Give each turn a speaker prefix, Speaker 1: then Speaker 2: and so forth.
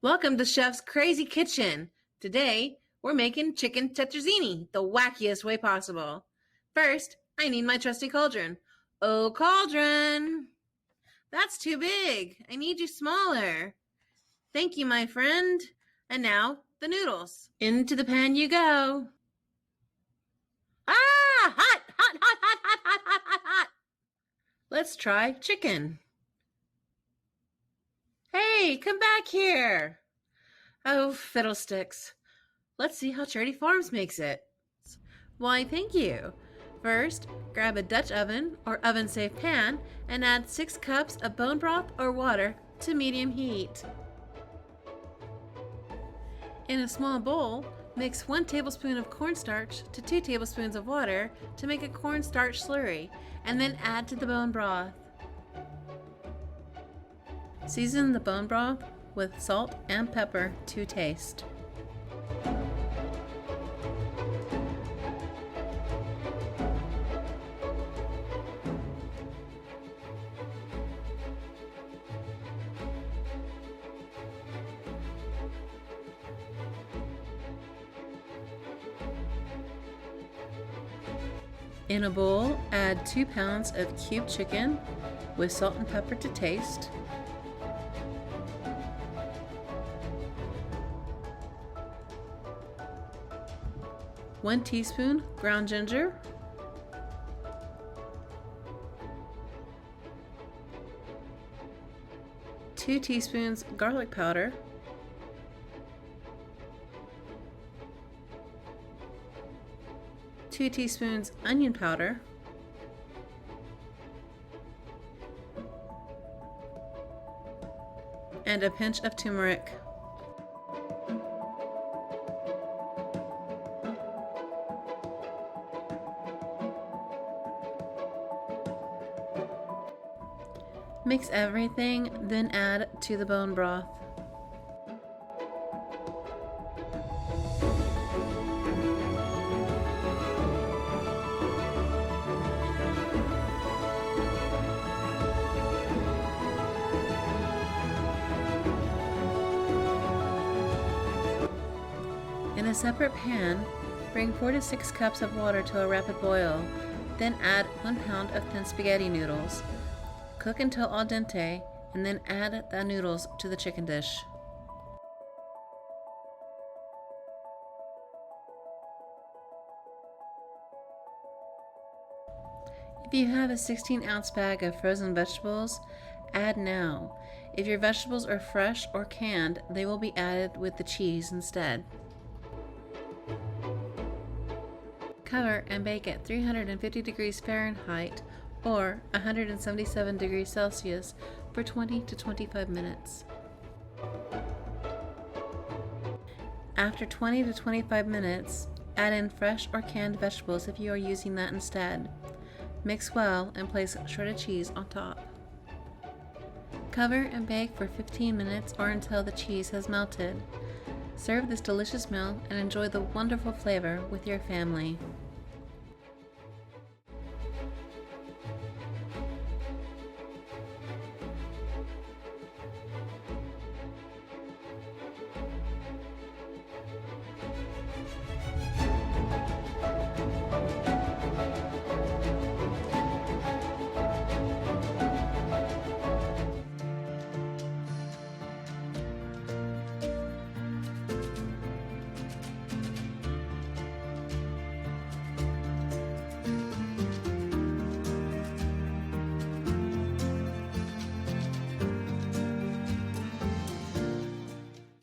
Speaker 1: Welcome to Chef's Crazy Kitchen. Today, we're making chicken tetrazzini the wackiest way possible. First, I need my trusty cauldron. Oh, cauldron! That's too big. I need you smaller. Thank you, my friend. And now, the noodles. Into the pan you go. Ah! Hot! Hot, hot, hot, hot, hot, hot, hot, hot! Let's try chicken. Hey, come back here. Oh, fiddlesticks. Let's see how Charity Farms makes it. Why, thank you. First, grab a Dutch oven or oven-safe pan and add 6 cups of bone broth or water to medium heat. In a small bowl, mix 1 tablespoon of cornstarch to 2 tablespoons of water to make a cornstarch slurry, and then add to the bone broth. Season the bone broth with salt and pepper to taste. In a bowl, add 2 pounds of cubed chicken with salt and pepper to taste. One teaspoon ground ginger, 2 teaspoons garlic powder, 2 teaspoons onion powder, and a pinch of turmeric. Mix everything, then add to the bone broth. In a separate pan, bring 4 to 6 cups of water to a rapid boil, then add 1 pound of thin spaghetti noodles. Cook until al dente, and then add the noodles to the chicken dish. If you have a 16-ounce bag of frozen vegetables, add now. If your vegetables are fresh or canned, they will be added with the cheese instead. Cover and bake at 350 degrees Fahrenheit or 177 degrees Celsius for 20 to 25 minutes. After 20 to 25 minutes, add in fresh or canned vegetables if you are using that instead. Mix well and place shredded cheese on top. Cover and bake for 15 minutes or until the cheese has melted. Serve this delicious meal and enjoy the wonderful flavor with your family.